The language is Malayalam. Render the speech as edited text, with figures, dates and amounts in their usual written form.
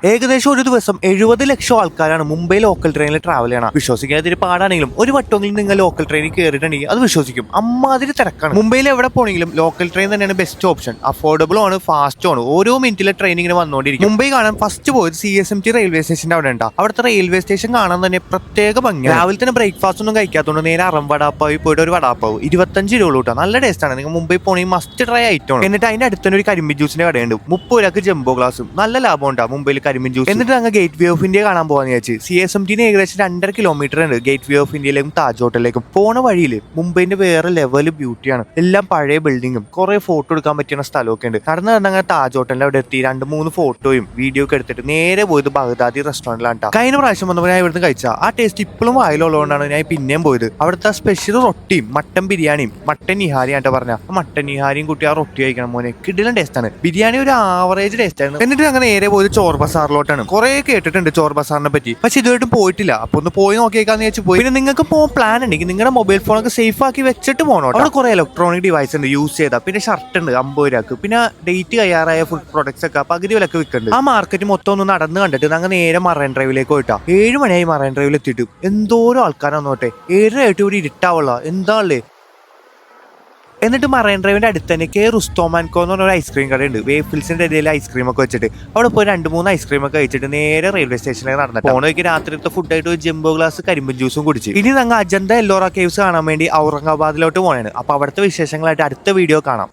ഏകദേശം ഒരു ദിവസം 70 ലക്ഷം ആൾക്കാരാണ് മുംബൈ ലോക്കൽ ട്രെയിനിൽ ട്രാവൽ ചെയ്യണം. വിശ്വസിക്കാതിരി പാടാണെങ്കിലും ഒരു വട്ടമെങ്കിലും നിങ്ങൾ ലോക്കൽ ട്രെയിനിൽ കയറിയിട്ടുണ്ടെങ്കിൽ അത് വിശ്വസിക്കും. അമ്മാതിരി തിരക്കാണ്. മുംബൈയിൽ എവിടെ പോണെങ്കിലും ലോക്കൽ ട്രെയിൻ തന്നെയാണ് ബെസ്റ്റ് ഓപ്ഷൻ. അഫോർഡബിൾ ആണ്, ഫാസ്റ്റ് ആണ്. ഓരോ മിനിറ്റിലെ ട്രെയിൻ ഇങ്ങനെ വന്നുകൊണ്ടിരിക്കും. മുംബൈ കാണാൻ ഫസ്റ്റ് പോയത് CSMT റെയിൽവേ സ്റ്റേഷന്റെ അവിടെ ഉണ്ടാവും. അവിടുത്തെ റെയിൽവേ സ്റ്റേഷൻ കാണാൻ തന്നെ പ്രത്യേക ഭംഗി. രാവിലെ തന്നെ ബ്രേക്ക്ഫാസ്റ്റ് ഒന്നും കഴിക്കാത്തതുകൊണ്ട് നേരെ അറം വടാപ്പായി പോയിട്ട് ഒരു വടാപ്പാവ് 25 രൂപ കൂട്ടാ. നല്ല ടേസ്റ്റ് ആണ്. നിങ്ങൾ മുംബൈ പോണെങ്കിൽ മസ്റ്റ് ട്രൈ ആയിട്ടാണ്. എന്നിട്ട് അതിന്റെ അടുത്ത് തന്നെ ഒരു കരിമ്പിൻ ജ്യൂസിന്റെ കടയുണ്ട്. 30 രൂപക്ക് ജംബോ ഗ്ലാസും. നല്ല ലാഭം ഉണ്ടാവും മുംബൈയിൽ കരിമ്പിൻ ജ്യൂസ്. എന്നിട്ട് അങ്ങ് ഗേറ്റ് വേ ഓഫ് ഇന്ത്യ കാണാൻ പോകാന്ന് വിചാരിച്ചു. CSMT ഏകദേശം 2.5 കിലോമീറ്റർ ഉണ്ട് ഗേറ്റ് വേ ഓഫ് ഇന്ത്യയിലേക്കും താജ് ഹോട്ടലിലേക്കും. പോണ വഴിയിൽ മുംബൈന്റെ വേറെ ലെവൽ ബ്യൂട്ടിയാണ്. എല്ലാം പഴയ ബിൽഡിങ്ങും കുറെ ഫോട്ടോ എടുക്കാൻ പറ്റുന്ന സ്ഥലമൊക്കെ ഉണ്ട്. നടന്ന് അങ്ങനെ താജ് ഹോട്ടലിന്റെ അവിടെ എത്തി 2-3 ഫോട്ടോയും വീഡിയോ ഒക്കെ എടുത്തിട്ട് നേരെ പോയത് ബഗ്ദാദി റെസ്റ്റോറന്റിലാണ്. കഴിഞ്ഞ പ്രാവശ്യം വന്നപ്പോൾ ഞാൻ ഇവിടുന്ന് കഴിച്ച ആ ടേസ്റ്റ് ഇപ്പോഴും വായിലുള്ളതുകൊണ്ടാണ് ഞാൻ പിന്നെയും പോയത്. അവിടുത്തെ സ്പെഷ്യൽ റൊട്ടിയും മട്ടൻ ബിരിയാണിയും മട്ടൻ നിഹാരിയായിട്ട് പറഞ്ഞ മട്ടൻ നിഹാരിയും കുട്ടി ആ റൊട്ടി കഴിക്കണം മോനെ. കിടിലൻ ടേസ്റ്റ് ആണ്. ബിരിയാണി ഒരു ആവറേജ് ടേസ്റ്റ് ആയിരുന്നു. എന്നിട്ട് അങ്ങനെ നേരെ പോയത് ചോർ ബസാറിലോട്ടാണ്. കുറെ കേട്ടിട്ടുണ്ട് ചോർ ബസാറിനെ പറ്റി, പക്ഷെ ഇതുമായിട്ട് പോയിട്ടില്ല. അപ്പൊ ഒന്ന് പോയി നോക്കിയേക്കാന്ന് വെച്ച് പോയി. പിന്നെ നിങ്ങൾക്ക് പോകാൻ പ്ലാൻ ഉണ്ടെങ്കിൽ നിങ്ങളുടെ മൊബൈൽ ഫോണൊക്കെ സേഫ് ആക്കി വെച്ചിട്ട് പോകണം. അവിടെ കുറെ ഇലക്ട്രോണിക് ഡിവൈസ് ഉണ്ട് യൂസ് ചെയ്താൽ. പിന്നെ ഷർട്ട് ഉണ്ട് 50 രൂപക്ക്. പിന്നെ ഡേറ്റ് കയ്യാറായ ഫുഡ് പ്രോഡക്ട്സ് ഒക്കെ പകുതി വിലക്ക് വിൽക്കുന്നുണ്ട്. ആ മാർക്കറ്റ് മൊത്തം ഒന്ന് നടന്ന് കണ്ടിട്ട് ഞങ്ങൾ നേരെ മറൈൻ ഡ്രൈവിലേക്ക് പോയിട്ടാ. 7 മണിയായി മറൈൻ ഡ്രൈവിൽ എത്തിയിട്ട്. എന്തോരം ആൾക്കാരാന്ന് നോട്ടെ. 7 ആയിട്ട് ഇവിടെ ഇരുട്ടാവുള്ള എന്താണല്ലേ. എന്നിട്ട് മറൈൻ ഡ്രൈവിന്റെ അടുത്ത് തന്നെ റുസ്തോമാൻകോ എന്ന് പറഞ്ഞ ഒരു ഐസ്ക്രീം കടയുണ്ട്. വേഫിൽസിന്റെ ഇടയിൽ ഐസ്ക്രീം ഒക്കെ വെച്ചിട്ട് അവിടെ പോയി 2-3 ഐസ്ക്രീം ഒക്കെ കഴിച്ചിട്ട് നേരെ റെയിൽവേ സ്റ്റേഷനിലേക്ക് നടന്നിട്ട് പോണേക്ക് രാത്രിത്തെ ഫുഡായിട്ട് ഒരു ജംബോ ഗ്ലാസ് കരിമ്പൻ ജ്യൂസും കുടിച്ചു. ഇനി ഞങ്ങൾ അജന്ത എല്ലോറ കേവ്സ് കാണാൻ വേണ്ടി ഔറംഗാബാദിലോട്ട് പോകണേ. അപ്പൊ അവിടുത്തെ വിശേഷങ്ങളായിട്ട് അടുത്ത വീഡിയോ കാണാം.